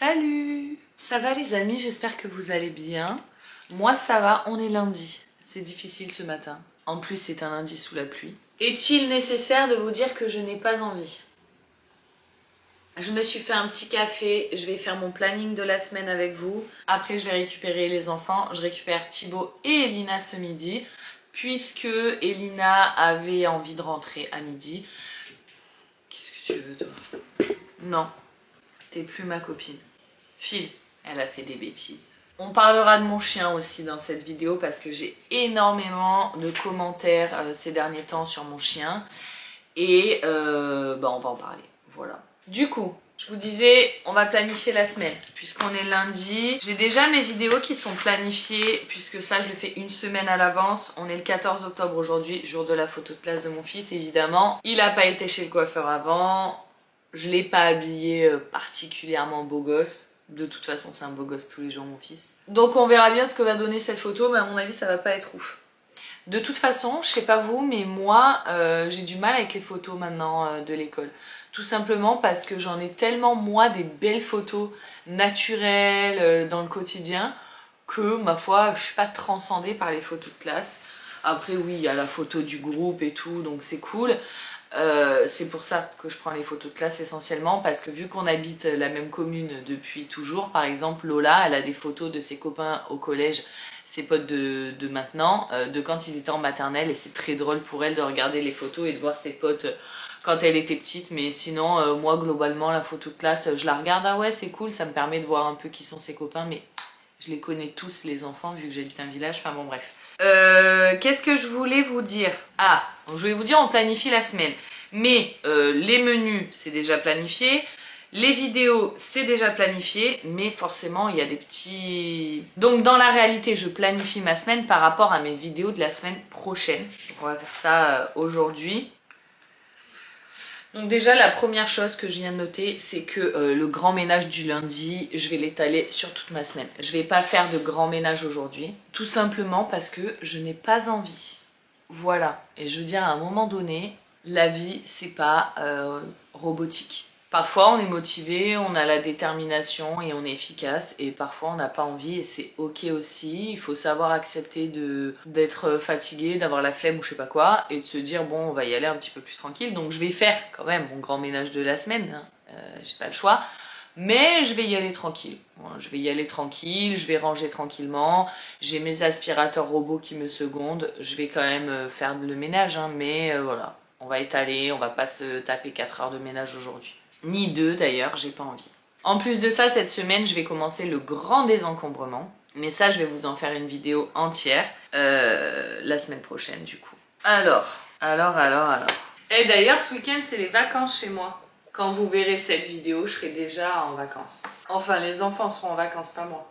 Salut! Ça va les amis, j'espère que vous allez bien. Moi ça va, on est lundi. C'est difficile ce matin. En plus c'est un lundi sous la pluie. Est-il nécessaire de vous dire que je n'ai pas envie? Je me suis fait un petit café, je vais faire mon planning de la semaine avec vous. Après je vais récupérer les enfants. Je récupère Thibaut et Elina ce midi, puisque Elina avait envie de rentrer à midi. Qu'est-ce que tu veux toi? Non, t'es plus ma copine. File, elle a fait des bêtises. On parlera de mon chien aussi dans cette vidéo parce que j'ai énormément de commentaires ces derniers temps sur mon chien. Et on va en parler, voilà. Du coup, je vous disais, on va planifier la semaine puisqu'on est lundi. J'ai déjà mes vidéos qui sont planifiées puisque ça je le fais une semaine à l'avance. On est le 14 octobre aujourd'hui, jour de la photo de classe de mon fils évidemment. Il n'a pas été chez le coiffeur avant. Je l'ai pas habillé particulièrement beau gosse. De toute façon c'est un beau gosse tous les jours mon fils. Donc on verra bien ce que va donner cette photo, mais à mon avis ça va pas être ouf. De toute façon, je sais pas vous, mais moi j'ai du mal avec les photos maintenant de l'école. Tout simplement parce que j'en ai tellement moi des belles photos naturelles dans le quotidien que ma foi je suis pas transcendée par les photos de classe. Après oui, il y a la photo du groupe et tout, donc c'est cool. C'est pour ça que je prends les photos de classe essentiellement, parce que vu qu'on habite la même commune depuis toujours, par exemple Lola, elle a des photos de ses copains au collège, ses potes de maintenant, de quand ils étaient en maternelle, et c'est très drôle pour elle de regarder les photos et de voir ses potes quand elle était petite. Mais sinon moi globalement la photo de classe je la regarde, ah ouais c'est cool, ça me permet de voir un peu qui sont ses copains, mais je les connais tous les enfants vu que j'habite un village, enfin bon bref. Qu'est-ce que je voulais vous dire? Ah, je voulais vous dire on planifie la semaine. Mais les menus c'est déjà planifié. Les vidéos c'est déjà planifié. Mais forcément il y a des petits... Donc dans la réalité je planifie ma semaine par rapport à mes vidéos de la semaine prochaine. Donc on va faire ça aujourd'hui. Donc déjà la première chose que je viens de noter, c'est que le grand ménage du lundi, je vais l'étaler sur toute ma semaine. Je vais pas faire de grand ménage aujourd'hui, tout simplement parce que je n'ai pas envie. Voilà, et je veux dire à un moment donné, la vie c'est pas robotique. Parfois on est motivé, on a la détermination et on est efficace, et parfois on n'a pas envie et c'est ok aussi. Il faut savoir accepter d'être fatigué, d'avoir la flemme ou je sais pas quoi, et de se dire bon on va y aller un petit peu plus tranquille. Donc je vais faire quand même mon grand ménage de la semaine, hein. J'ai pas le choix. Mais je vais y aller tranquille. Je vais y aller tranquille, je vais ranger tranquillement. J'ai mes aspirateurs robots qui me secondent. Je vais quand même faire le ménage, hein, mais voilà. On va étaler, on va pas se taper 4 heures de ménage aujourd'hui. Ni 2 d'ailleurs, j'ai pas envie. En plus de ça, cette semaine, je vais commencer le grand désencombrement. Mais ça, je vais vous en faire une vidéo entière la semaine prochaine du coup. Alors. Et d'ailleurs, ce week-end, c'est les vacances chez moi. Quand vous verrez cette vidéo, je serai déjà en vacances. Enfin, les enfants seront en vacances, pas moi.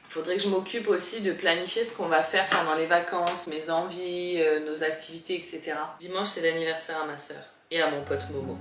Il faudrait que je m'occupe aussi de planifier ce qu'on va faire pendant les vacances, mes envies, nos activités, etc. Dimanche, c'est l'anniversaire à ma soeur et à mon pote Momo.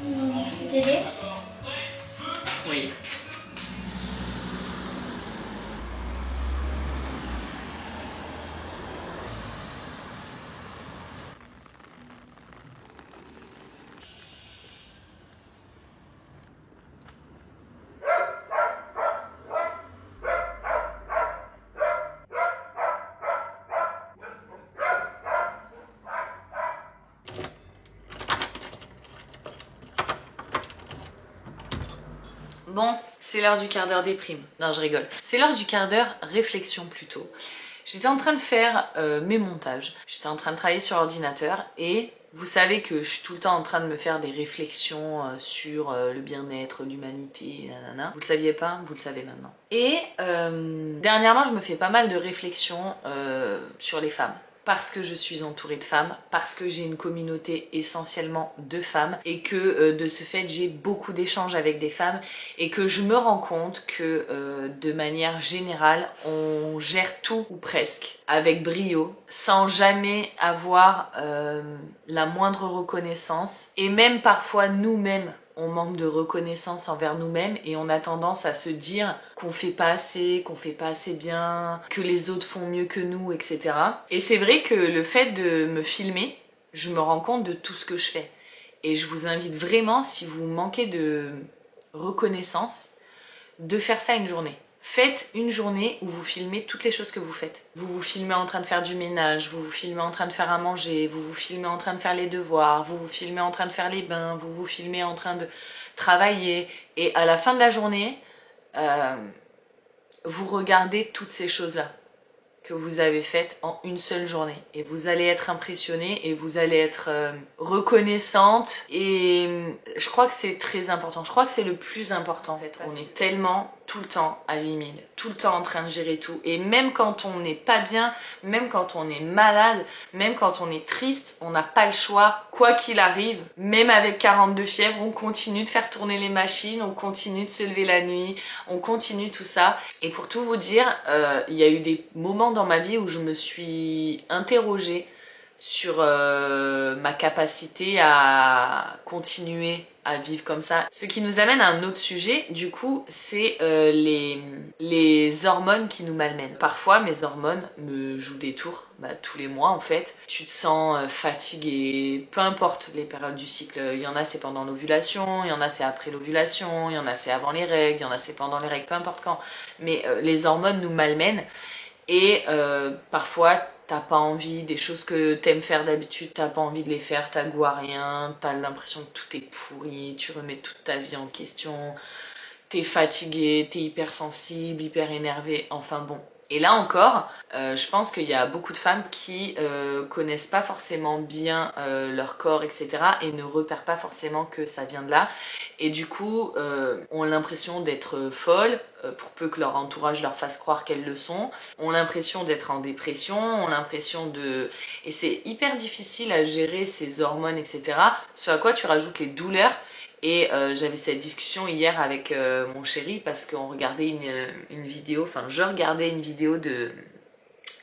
Je peux t'aider? Oui. Bon, c'est l'heure du quart d'heure déprime. Non, je rigole. C'est l'heure du quart d'heure réflexion plutôt. J'étais en train de faire mes montages. J'étais en train de travailler sur l'ordinateur et vous savez que je suis tout le temps en train de me faire des réflexions sur le bien-être, l'humanité, nanana. Vous le saviez pas? Vous le savez maintenant. Et dernièrement, je me fais pas mal de réflexions sur les femmes. Parce que je suis entourée de femmes, parce que j'ai une communauté essentiellement de femmes et que de ce fait j'ai beaucoup d'échanges avec des femmes et que je me rends compte que de manière générale on gère tout ou presque avec brio sans jamais avoir la moindre reconnaissance et même parfois nous-mêmes on manque de reconnaissance envers nous-mêmes et on a tendance à se dire qu'on fait pas assez bien, que les autres font mieux que nous, etc. Et c'est vrai que le fait de me filmer, je me rends compte de tout ce que je fais. Et je vous invite vraiment, si vous manquez de reconnaissance, de faire ça une journée. Faites une journée où vous filmez toutes les choses que vous faites. Vous vous filmez en train de faire du ménage, vous vous filmez en train de faire à manger, vous vous filmez en train de faire les devoirs, vous vous filmez en train de faire les bains, vous vous filmez en train de travailler. Et à la fin de la journée, vous regardez toutes ces choses-là que vous avez faites en une seule journée. Et vous allez être impressionné et vous allez être reconnaissante. Et je crois que c'est très important. Je crois que c'est le plus important en fait. On est tellement tout le temps à 8000, tout le temps en train de gérer tout. Et même quand on n'est pas bien, même quand on est malade, même quand on est triste, on n'a pas le choix. Quoi qu'il arrive, même avec 42 fièvres, on continue de faire tourner les machines, on continue de se lever la nuit, on continue tout ça. Et pour tout vous dire, il y a eu des moments dans ma vie où je me suis interrogée sur ma capacité à continuer à vivre comme ça. Ce qui nous amène à un autre sujet, du coup, c'est les hormones qui nous malmènent. Parfois, mes hormones me jouent des tours, tous les mois en fait. Tu te sens fatigué, peu importe les périodes du cycle. Il y en a c'est pendant l'ovulation, il y en a c'est après l'ovulation, il y en a c'est avant les règles, il y en a c'est pendant les règles, peu importe quand. Mais les hormones nous malmènent. Et parfois, t'as pas envie des choses que t'aimes faire d'habitude, t'as pas envie de les faire, t'as goût à rien, t'as l'impression que tout est pourri, tu remets toute ta vie en question, t'es fatigué, t'es hypersensible, hyper énervé, enfin bon. Et là encore, je pense qu'il y a beaucoup de femmes qui connaissent pas forcément bien leur corps, etc. et ne repèrent pas forcément que ça vient de là. Et du coup, ont l'impression d'être folles, pour peu que leur entourage leur fasse croire qu'elles le sont, ont l'impression d'être en dépression, ont l'impression de... Et c'est hyper difficile à gérer ces hormones, etc. Ce à quoi tu rajoutes les douleurs. Et j'avais cette discussion hier avec mon chéri parce qu'on regardait une vidéo, enfin je regardais une vidéo de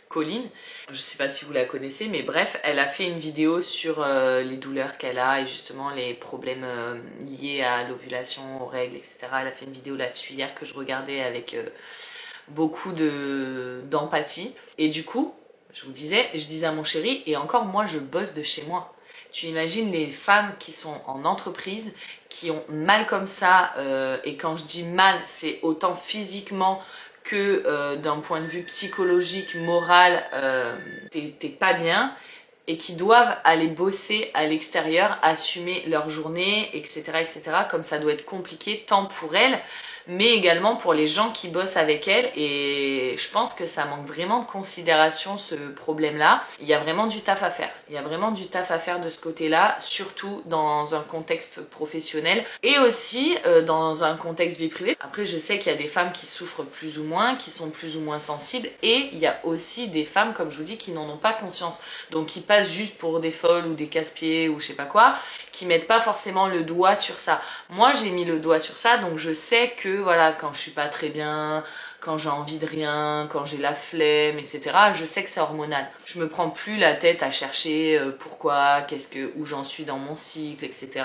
Colline, je sais pas si vous la connaissez, mais bref, elle a fait une vidéo sur les douleurs qu'elle a et justement les problèmes liés à l'ovulation, aux règles, etc. Elle a fait une vidéo là-dessus hier que je regardais avec beaucoup d'empathie. Et du coup, je disais à mon chéri, et encore moi je bosse de chez moi. Tu imagines les femmes qui sont en entreprise, qui ont mal comme ça, et quand je dis mal, c'est autant physiquement que d'un point de vue psychologique, moral, t'es pas bien, et qui doivent aller bosser à l'extérieur, assumer leur journée, etc., etc., comme ça doit être compliqué tant pour elles, mais également pour les gens qui bossent avec elles. Et je pense que ça manque vraiment de considération, ce problème-là. Il y a vraiment du taf à faire. Il y a vraiment du taf à faire de ce côté-là, surtout dans un contexte professionnel et aussi dans un contexte vie privée. Après, je sais qu'il y a des femmes qui souffrent plus ou moins, qui sont plus ou moins sensibles, et il y a aussi des femmes, comme je vous dis, qui n'en ont pas conscience, donc qui passent juste pour des folles ou des casse-pieds ou je sais pas quoi, qui mettent pas forcément le doigt sur ça. Moi, j'ai mis le doigt sur ça, donc je sais que voilà, quand je suis pas très bien, quand j'ai envie de rien, quand j'ai la flemme, etc., je sais que c'est hormonal. Je me prends plus la tête à chercher pourquoi, où j'en suis dans mon cycle, etc.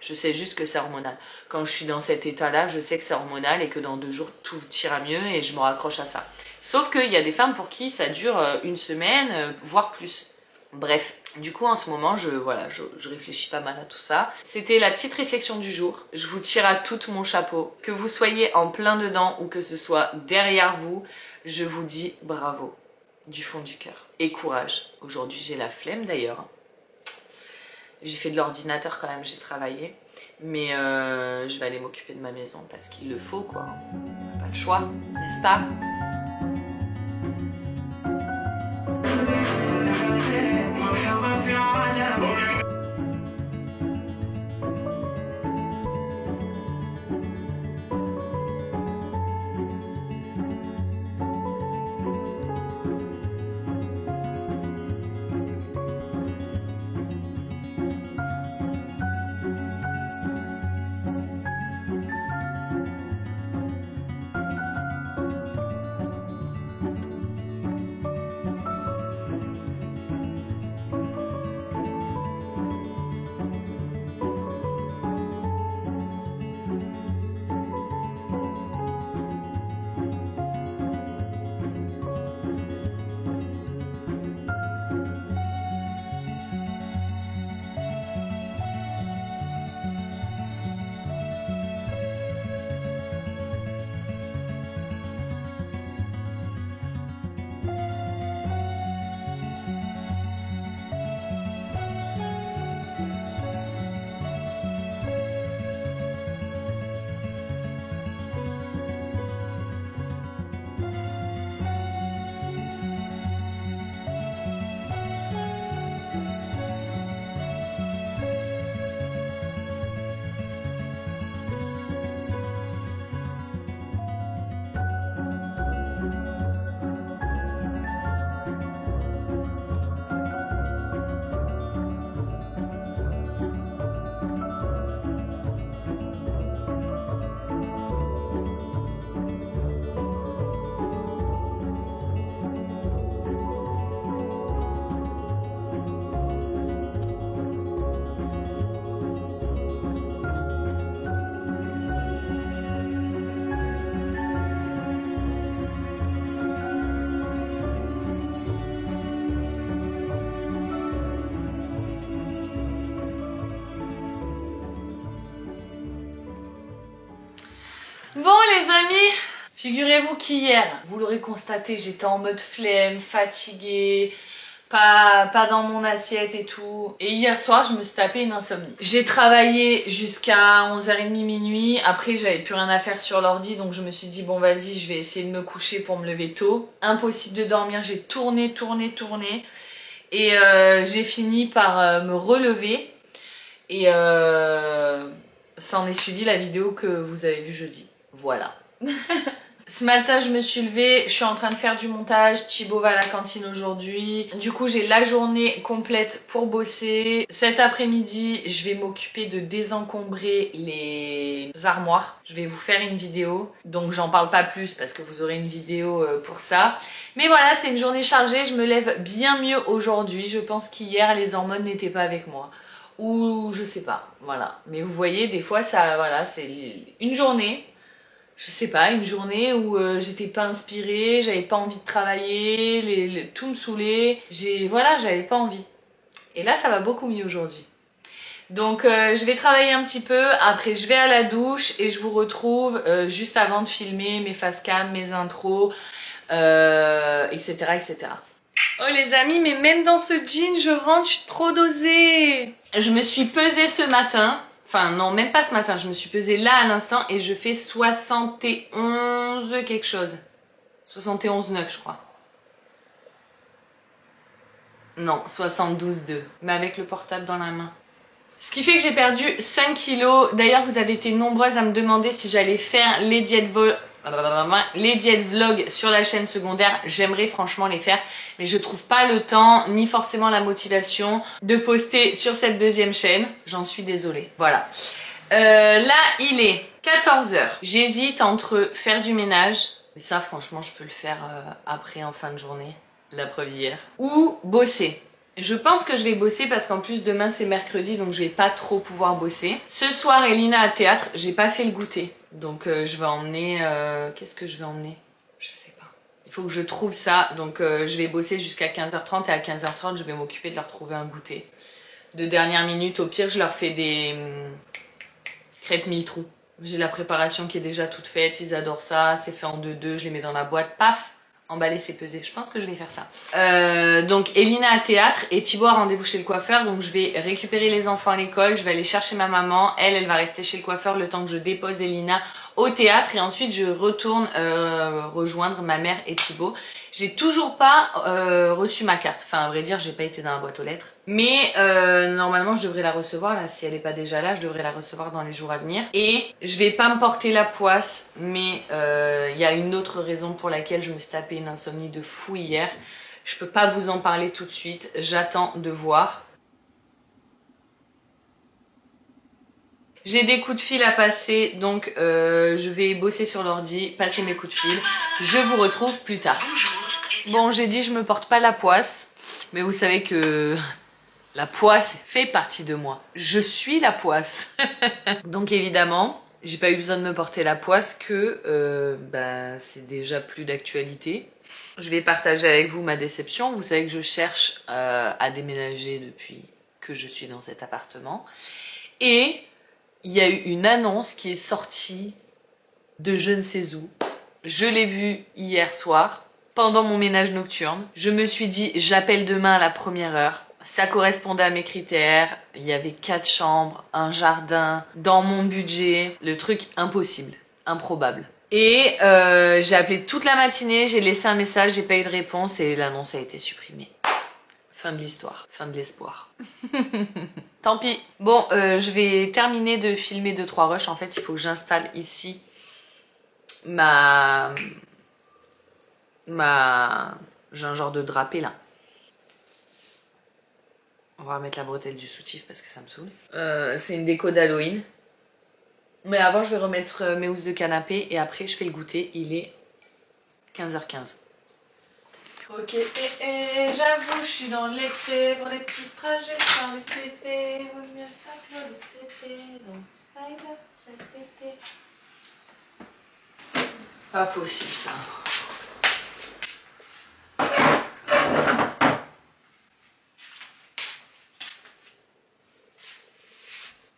Je sais juste que c'est hormonal. Quand je suis dans cet état-là, je sais que c'est hormonal et que dans 2 jours, tout ira mieux et je me raccroche à ça. Sauf qu'il y a des femmes pour qui ça dure 1 semaine, voire plus. Bref, du coup en ce moment je réfléchis pas mal à tout ça. C'était la petite réflexion du jour. Je vous tire à tout mon chapeau. Que vous soyez en plein dedans ou que ce soit derrière vous, je vous dis bravo du fond du cœur. Et courage. Aujourd'hui j'ai la flemme d'ailleurs. J'ai fait de l'ordinateur quand même, j'ai travaillé. Mais je vais aller m'occuper de ma maison parce qu'il le faut quoi. On n'a pas le choix, n'est-ce pas? Bon les amis, figurez-vous qu'hier, vous l'aurez constaté, j'étais en mode flemme, fatiguée, pas dans mon assiette et tout. Et hier soir, je me suis tapé une insomnie. J'ai travaillé jusqu'à 11h30 minuit, après j'avais plus rien à faire sur l'ordi, donc je me suis dit bon vas-y, je vais essayer de me coucher pour me lever tôt. Impossible de dormir, j'ai tourné et j'ai fini par me relever et ça en est suivi la vidéo que vous avez vue jeudi. Voilà. Ce matin je me suis levée, je suis en train de faire du montage, Thibaut va à la cantine aujourd'hui. Du coup j'ai la journée complète pour bosser. Cet après-midi je vais m'occuper de désencombrer les armoires. Je vais vous faire une vidéo, donc j'en parle pas plus parce que vous aurez une vidéo pour ça. Mais voilà, c'est une journée chargée, je me lève bien mieux aujourd'hui. Je pense qu'hier les hormones n'étaient pas avec moi. Ou je sais pas, voilà. Mais vous voyez, des fois ça, voilà, c'est une journée. Je sais pas, une journée où j'étais pas inspirée, j'avais pas envie de travailler, tout me saoulait, voilà, j'avais pas envie. Et là, ça va beaucoup mieux aujourd'hui. Donc je vais travailler un petit peu, après je vais à la douche et je vous retrouve juste avant de filmer mes facecam, mes intros, etc., etc. Oh les amis, mais même dans ce jean, je rentre, je suis trop dosée. Je me suis pesée ce matin. Enfin non, même pas ce matin, je me suis pesée là à l'instant et je fais 71 quelque chose. 71,9 je crois. Non, 72,2. Mais avec le portable dans la main. Ce qui fait que j'ai perdu 5 kilos. D'ailleurs, vous avez été nombreuses à me demander si j'allais faire les diètes vlogs sur la chaîne secondaire. J'aimerais franchement les faire, mais je trouve pas le temps ni forcément la motivation de poster sur cette deuxième chaîne. J'en suis désolée. Voilà. Là, il est 14 h. J'hésite entre faire du ménage, mais ça franchement je peux le faire après en fin de journée, la preuve hier, ou bosser. Je pense que je vais bosser parce qu'en plus demain c'est mercredi, donc je vais pas trop pouvoir bosser. Ce soir Elina à théâtre, j'ai pas fait le goûter. Donc je vais emmener... qu'est-ce que je vais emmener? Je sais pas. Il faut que je trouve ça. Donc je vais bosser jusqu'à 15h30 et à 15h30 je vais m'occuper de leur trouver un goûter. De dernière minute, au pire je leur fais des crêpes mille trous. J'ai la préparation qui est déjà toute faite, ils adorent ça, c'est fait en 2-2, je les mets dans la boîte, paf, Emballer c'est peser, je pense que je vais faire ça. Donc Elina à théâtre et Thibaut a rendez-vous chez le coiffeur, donc je vais récupérer les enfants à l'école, je vais aller chercher ma maman, elle va rester chez le coiffeur le temps que je dépose Elina au théâtre et ensuite je retourne rejoindre ma mère et Thibaut. J'ai toujours pas reçu ma carte, enfin à vrai dire j'ai pas été dans la boîte aux lettres. Mais normalement je devrais la recevoir là, si elle est pas déjà là, je devrais la recevoir dans les jours à venir. Et je vais pas me porter la poisse, mais il y a une autre raison pour laquelle je me suis tapé une insomnie de fou hier. Je peux pas vous en parler tout de suite, j'attends de voir. J'ai des coups de fil à passer, donc je vais bosser sur l'ordi, passer mes coups de fil. Je vous retrouve plus tard. Bon, j'ai dit je me porte pas la poisse, mais vous savez que la poisse fait partie de moi. Je suis la poisse. Donc évidemment, j'ai pas eu besoin de me porter la poisse que c'est déjà plus d'actualité. Je vais partager avec vous ma déception. Vous savez que je cherche à déménager depuis que je suis dans cet appartement. Et il y a eu une annonce qui est sortie de je ne sais où. Je l'ai vue hier soir. Pendant mon ménage nocturne, je me suis dit j'appelle demain à la première heure. Ça correspondait à mes critères, il y avait 4 chambres, un jardin, dans mon budget, le truc impossible, improbable. Et j'ai appelé toute la matinée, j'ai laissé un message, j'ai pas eu de réponse et l'annonce a été supprimée. Fin de l'histoire, fin de l'espoir. Tant pis. Bon, je vais terminer de filmer 2-3 rushs. En fait, il faut que j'installe ici j'ai un genre de drapé là. On va remettre la bretelle du soutif parce que ça me saoule. C'est une déco d'Halloween. Mais avant je vais remettre mes housses de canapé et après je fais le goûter. Il est 15h15. Ok, j'avoue je suis dans l'excès pour les petits trajets, dans les tétés. Vaut mieux ça que les tétés. Donc spider cet été. Pas possible ça.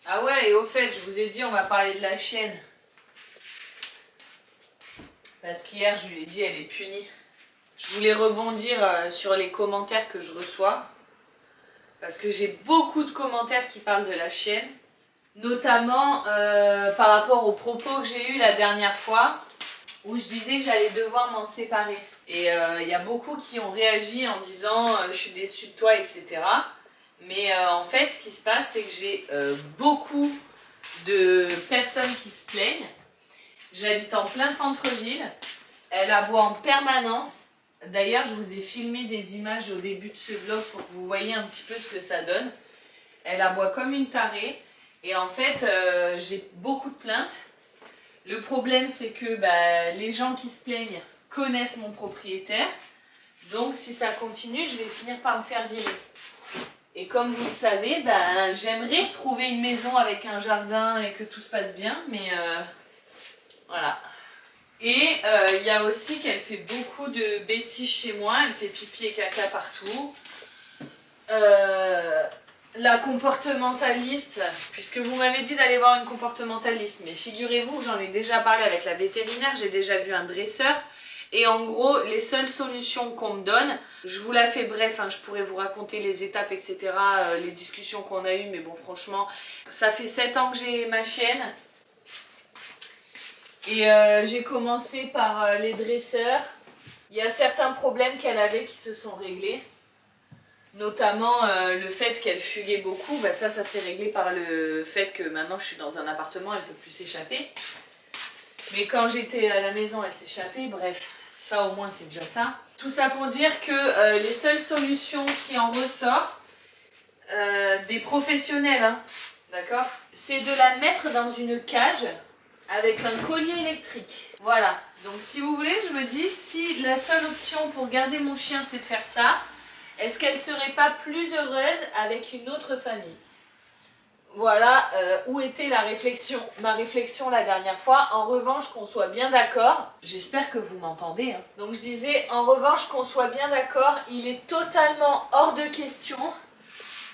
Ah ouais, et au fait, je vous ai dit, on va parler de la chienne. Parce qu'hier, je lui ai dit, elle est punie. Je voulais rebondir sur les commentaires que je reçois. Parce que j'ai beaucoup de commentaires qui parlent de la chienne. Notamment par rapport aux propos que j'ai eus la dernière fois. Où je disais que j'allais devoir m'en séparer. Et il y a beaucoup qui ont réagi en disant je suis déçue de toi, etc. Mais en fait, ce qui se passe, c'est que j'ai beaucoup de personnes qui se plaignent. J'habite en plein centre-ville. Elle aboie en permanence. D'ailleurs, je vous ai filmé des images au début de ce vlog pour que vous voyez un petit peu ce que ça donne. Elle aboie comme une tarée. Et en fait, j'ai beaucoup de plaintes. Le problème, c'est que les gens qui se plaignent connaissent mon propriétaire. Donc, si ça continue, je vais finir par me faire virer. Et comme vous le savez, j'aimerais trouver une maison avec un jardin et que tout se passe bien. Mais voilà. Et il y a aussi qu'elle fait beaucoup de bêtises chez moi. Elle fait pipi et caca partout. La comportementaliste, puisque vous m'avez dit d'aller voir une comportementaliste, mais figurez-vous que j'en ai déjà parlé avec la vétérinaire, j'ai déjà vu un dresseur, et en gros, les seules solutions qu'on me donne, je vous la fais bref, hein, je pourrais vous raconter les étapes, etc., les discussions qu'on a eues, mais bon, franchement, ça fait 7 ans que j'ai ma chienne, et j'ai commencé par les dresseurs. Il y a certains problèmes qu'elle avait qui se sont réglés. Notamment le fait qu'elle fuguait beaucoup, ça s'est réglé par le fait que maintenant je suis dans un appartement, elle ne peut plus s'échapper. Mais quand j'étais à la maison, elle s'échappait, bref, ça au moins c'est déjà ça. Tout ça pour dire que les seules solutions qui en ressortent, des professionnels, hein, d'accord, c'est de la mettre dans une cage avec un collier électrique. Voilà, donc si vous voulez, je me dis, si la seule option pour garder mon chien c'est de faire ça, est-ce qu'elle serait pas plus heureuse avec une autre famille? Voilà où était ma réflexion la dernière fois. En revanche, qu'on soit bien d'accord, j'espère que vous m'entendez, hein. Donc je disais, en revanche, qu'on soit bien d'accord, il est totalement hors de question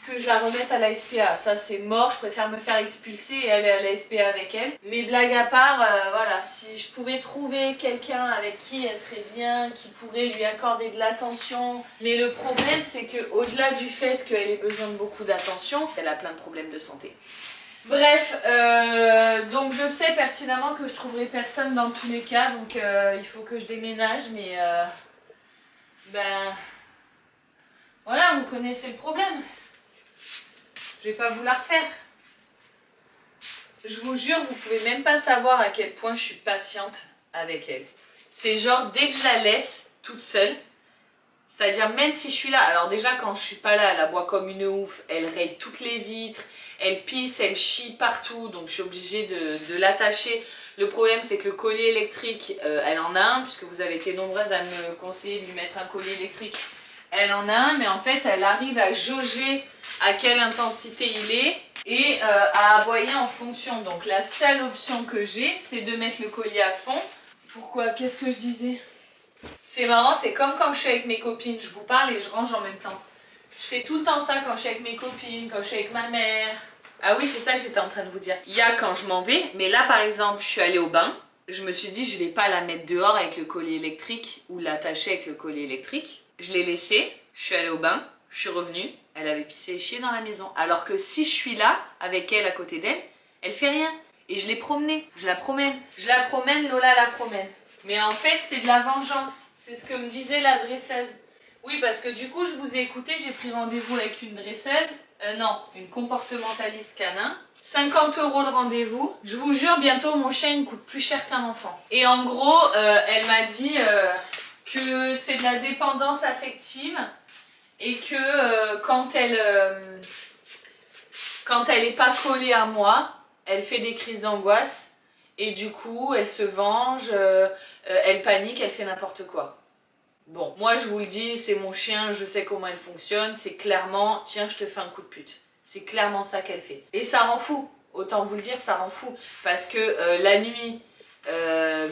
que je la remette à la SPA. Ça c'est mort, je préfère me faire expulser et aller à la SPA avec elle. Mais blague à part, voilà, si je pouvais trouver quelqu'un avec qui elle serait bien, qui pourrait lui accorder de l'attention. Mais le problème c'est que au-delà du fait qu'elle ait besoin de beaucoup d'attention, elle a plein de problèmes de santé. Bref, donc je sais pertinemment que je trouverai personne dans tous les cas, donc il faut que je déménage, mais ben voilà, vous connaissez le problème. Je vais pas vous la refaire. Je vous jure, vous pouvez même pas savoir à quel point je suis patiente avec elle. C'est genre, dès que je la laisse toute seule, c'est-à-dire même si je suis là, alors déjà quand je suis pas là, elle aboie comme une ouf, elle raye toutes les vitres, elle pisse, elle chie partout, donc je suis obligée de l'attacher. Le problème c'est que le collier électrique, elle en a un, puisque vous avez été nombreuses à me conseiller de lui mettre un collier électrique. Elle en a un, mais en fait elle arrive à jauger à quelle intensité il est et à aboyer en fonction. Donc la seule option que j'ai, c'est de mettre le collier à fond. Pourquoi? Qu'est-ce que je disais? C'est marrant, c'est comme quand je suis avec mes copines, je vous parle et je range en même temps. Je fais tout le temps ça quand je suis avec mes copines, quand je suis avec ma mère. Ah oui, c'est ça que j'étais en train de vous dire. Il y a quand je m'en vais, mais là par exemple, je suis allée au bain. Je me suis dit, je vais pas la mettre dehors avec le collier électrique ou l'attacher avec le collier électrique. Je l'ai laissée, je suis allée au bain, je suis revenue, elle avait pissé et chié dans la maison. Alors que si je suis là, avec elle à côté d'elle, elle fait rien. Et je l'ai promenée, je la promène. Je la promène, Lola la promène. Mais en fait, c'est de la vengeance. C'est ce que me disait la dresseuse. Oui, parce que du coup, je vous ai écouté, j'ai pris rendez-vous avec une dresseuse. Non, une comportementaliste canin. 50 € le rendez-vous. Je vous jure, bientôt, mon chien il coûte plus cher qu'un enfant. Et en gros, elle m'a dit que c'est de la dépendance affective et que quand elle est pas collée à moi, elle fait des crises d'angoisse et du coup, elle se venge, elle panique, elle fait n'importe quoi. Bon, moi je vous le dis, c'est mon chien, je sais comment elle fonctionne, c'est clairement, tiens, je te fais un coup de pute. C'est clairement ça qu'elle fait. Et ça rend fou, autant vous le dire, ça rend fou. Parce que la nuit,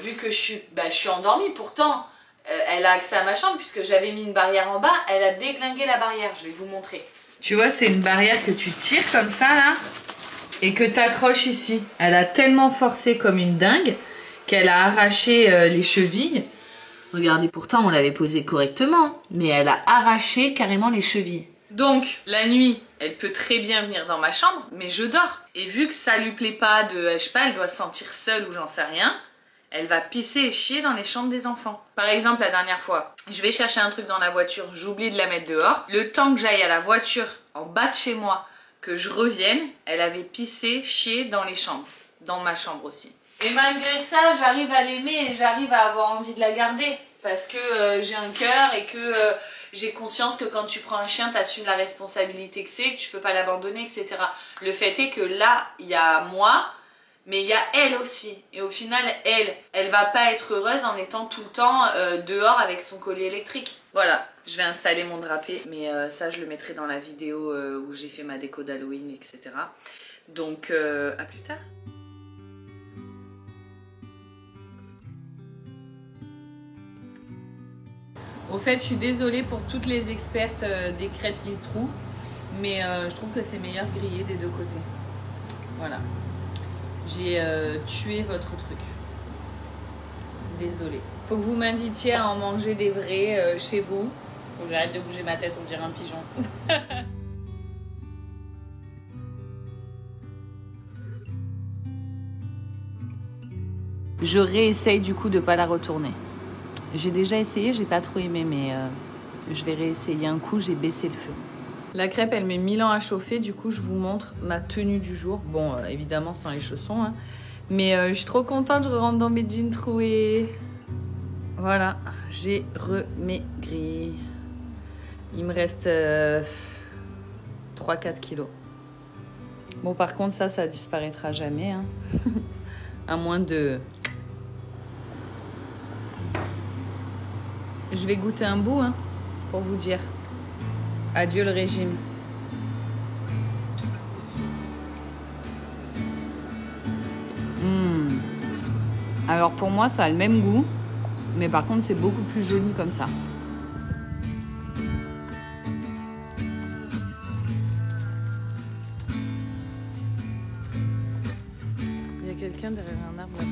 vu que je suis endormie, pourtant, elle a accès à ma chambre, puisque j'avais mis une barrière en bas, elle a déglingué la barrière, je vais vous montrer. Tu vois, c'est une barrière que tu tires comme ça, là, et que tu accroches ici. Elle a tellement forcé comme une dingue, qu'elle a arraché les chevilles. Regardez, pourtant on l'avait posée correctement, mais elle a arraché carrément les chevilles. Donc, la nuit, elle peut très bien venir dans ma chambre, mais je dors. Et vu que ça lui plaît pas de, je sais pas, elle doit se sentir seule ou j'en sais rien, elle va pisser et chier dans les chambres des enfants. Par exemple, la dernière fois, je vais chercher un truc dans la voiture, j'oublie de la mettre dehors. Le temps que j'aille à la voiture, en bas de chez moi, que je revienne, elle avait pissé, chié dans les chambres. Dans ma chambre aussi. Et malgré ça, j'arrive à l'aimer et j'arrive à avoir envie de la garder. Parce que j'ai un cœur et que j'ai conscience que quand tu prends un chien, tu assumes la responsabilité que c'est, que tu peux pas l'abandonner, etc. Le fait est que là, il y a moi, mais il y a elle aussi. Et au final, elle va pas être heureuse en étant tout le temps dehors avec son collier électrique. Voilà, je vais installer mon drapé, mais ça, je le mettrai dans la vidéo où j'ai fait ma déco d'Halloween, etc. Donc, à plus tard. Au fait, je suis désolée pour toutes les expertes des crêpes mille trous, mais je trouve que c'est meilleur grillé des deux côtés. Voilà. J'ai tué votre truc. Désolée. Faut que vous m'invitiez à en manger des vrais chez vous. Faut que j'arrête de bouger ma tête, on dirait un pigeon. Je réessaye du coup de pas la retourner. J'ai déjà essayé, j'ai pas trop aimé, mais je vais réessayer un coup, j'ai baissé le feu. La crêpe, elle met 1000 ans à chauffer, du coup, je vous montre ma tenue du jour. Bon, évidemment, sans les chaussons, hein. Mais je suis trop contente, je rentre dans mes jeans troués. Voilà, j'ai remaigri. Il me reste 3-4 kilos. Bon, par contre, ça disparaîtra jamais, hein. À moins de... Je vais goûter un bout, hein, pour vous dire. Adieu le régime. Alors pour moi, ça a le même goût. Mais par contre, c'est beaucoup plus joli comme ça.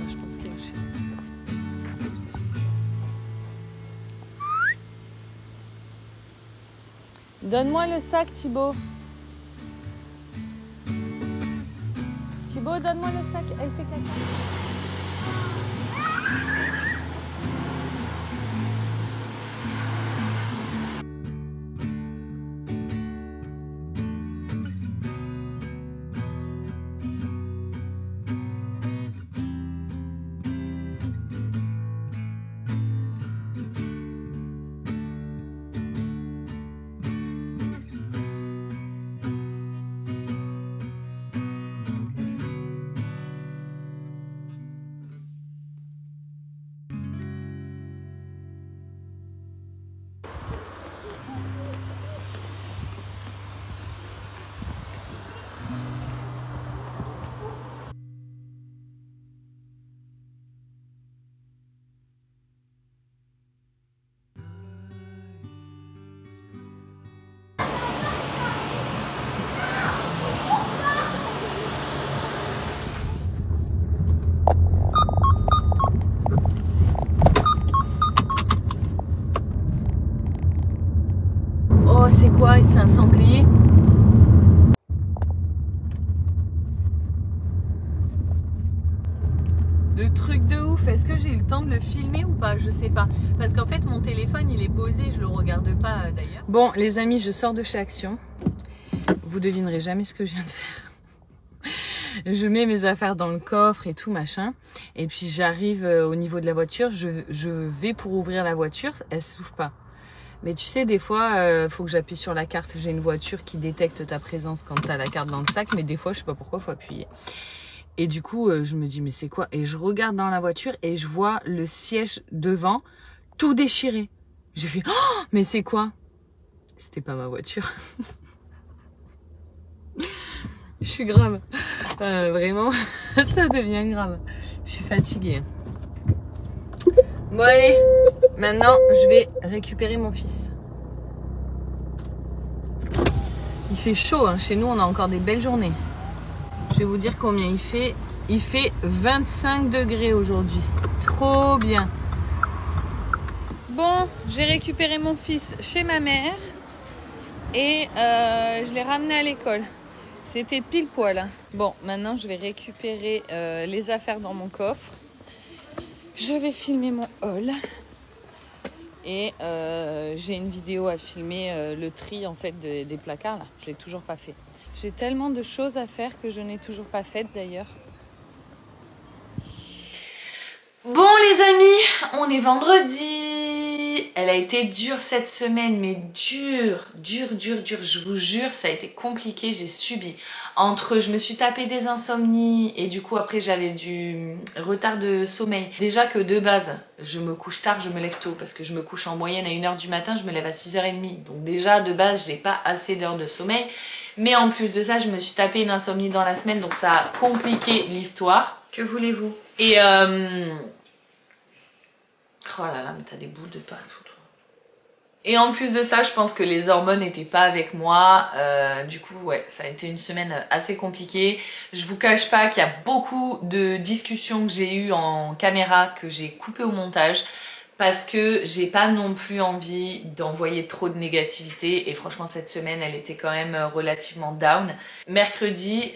je pense qu'il est chez nous. Donne-moi le sac, Thibaut. Thibaut, donne-moi le sac. Elle fait caca. Oh, c'est quoi? C'est un sanglier? Le truc de ouf, est-ce que j'ai eu le temps de le filmer ou pas? Je sais pas. Parce qu'en fait, mon téléphone, il est posé, je le regarde pas d'ailleurs. Bon, les amis, je sors de chez Action. Vous devinerez jamais ce que je viens de faire. Je mets mes affaires dans le coffre et tout machin. Et puis j'arrive au niveau de la voiture. Je vais pour ouvrir la voiture. Elle s'ouvre pas. Mais tu sais, des fois, faut que j'appuie sur la carte. J'ai une voiture qui détecte ta présence quand tu as la carte dans le sac. Mais des fois, je sais pas pourquoi, faut appuyer. Et du coup, je me dis, mais c'est quoi? Et je regarde dans la voiture et je vois le siège devant tout déchiré. Je fais, oh, mais c'est quoi? C'était pas ma voiture. Je suis grave. Vraiment, ça devient grave. Je suis fatiguée. Bon allez, maintenant je vais récupérer mon fils. Il fait chaud, hein. Chez nous on a encore des belles journées. Je vais vous dire combien il fait. Il fait 25 degrés aujourd'hui. Trop bien. Bon, j'ai récupéré mon fils chez ma mère et je l'ai ramené à l'école. C'était pile poil. Bon, maintenant je vais récupérer les affaires dans mon coffre. Je vais filmer mon haul. Et j'ai une vidéo à filmer, le tri en fait des placards là. Je l'ai toujours pas fait. J'ai tellement de choses à faire que je n'ai toujours pas faites d'ailleurs. Bon les amis, on est vendredi. Elle a été dure cette semaine, mais dure, je vous jure, ça a été compliqué, j'ai subi. Entre, je me suis tapé des insomnies et du coup après j'avais du retard de sommeil. Déjà que de base, je me couche tard, je me lève tôt parce que je me couche en moyenne à 1h du matin, je me lève à 6h30. Donc déjà de base, j'ai pas assez d'heures de sommeil. Mais en plus de ça, je me suis tapé une insomnie dans la semaine, donc ça a compliqué l'histoire. Que voulez-vous? Et oh là là, mais t'as des boules de partout, toi. Et en plus de ça, je pense que les hormones n'étaient pas avec moi. Du coup, ouais, ça a été une semaine assez compliquée. Je vous cache pas qu'il y a beaucoup de discussions que j'ai eues en caméra que j'ai coupées au montage. Parce que j'ai pas non plus envie d'envoyer trop de négativité et franchement cette semaine elle était quand même relativement down. Mercredi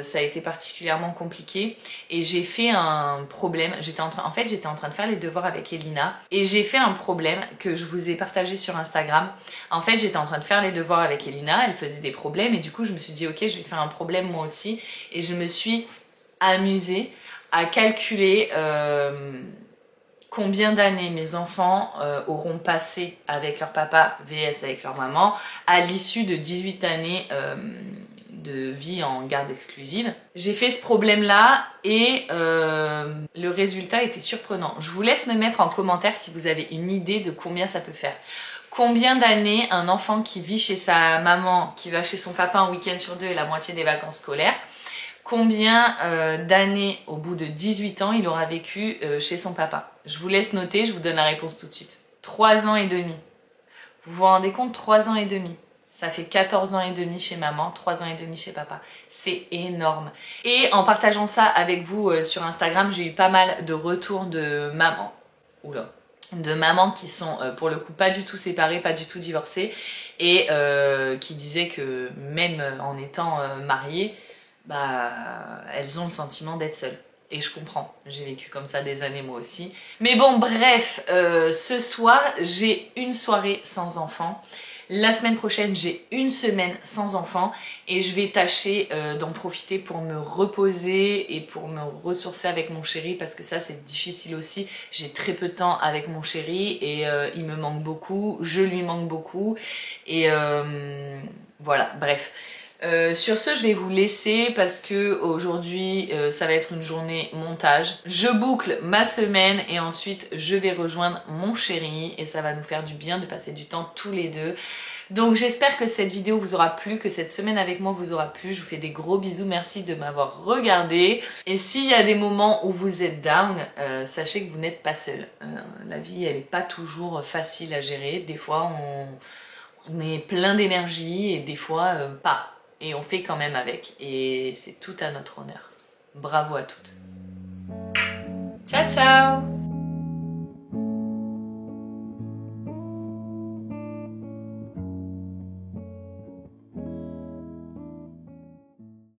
ça a été particulièrement compliqué et j'ai fait un problème. J'étais en train de faire les devoirs avec Elina et j'ai fait un problème que je vous ai partagé sur Instagram. En fait j'étais en train de faire les devoirs avec Elina, elle faisait des problèmes et du coup je me suis dit ok je vais faire un problème moi aussi et je me suis amusée à calculer combien d'années mes enfants auront passé avec leur papa vs avec leur maman à l'issue de 18 années de vie en garde exclusive. J'ai fait ce problème-là et le résultat était surprenant. Je vous laisse me mettre en commentaire si vous avez une idée de combien ça peut faire. Combien d'années un enfant qui vit chez sa maman, qui va chez son papa un week-end sur 2 et la moitié des vacances scolaires, combien d'années au bout de 18 ans il aura vécu chez son papa? Je vous laisse noter, je vous donne la réponse tout de suite. 3 ans et demi. Vous vous rendez compte, 3 ans et demi. Ça fait 14 ans et demi chez maman, 3 ans et demi chez papa. C'est énorme. Et en partageant ça avec vous sur Instagram, j'ai eu pas mal de retours de mamans. Oula. De mamans qui sont pour le coup pas du tout séparées, pas du tout divorcées. Et qui disaient que même en étant mariées, bah, elles ont le sentiment d'être seules. Et je comprends, j'ai vécu comme ça des années moi aussi. Mais bon, bref, ce soir, j'ai une soirée sans enfants. La semaine prochaine, j'ai une semaine sans enfants et je vais tâcher d'en profiter pour me reposer et pour me ressourcer avec mon chéri parce que ça, c'est difficile aussi. J'ai très peu de temps avec mon chéri et il me manque beaucoup, je lui manque beaucoup et voilà, bref. Sur ce, je vais vous laisser parce que aujourd'hui, ça va être une journée montage. Je boucle ma semaine et ensuite, je vais rejoindre mon chéri et ça va nous faire du bien de passer du temps tous les deux. Donc j'espère que cette vidéo vous aura plu, que cette semaine avec moi vous aura plu. Je vous fais des gros bisous, merci de m'avoir regardé. Et s'il y a des moments où vous êtes down, sachez que vous n'êtes pas seul. La vie, elle n'est pas toujours facile à gérer. Des fois, on est plein d'énergie et des fois, pas. Et on fait quand même avec. Et c'est tout à notre honneur. Bravo à toutes. Ciao, ciao!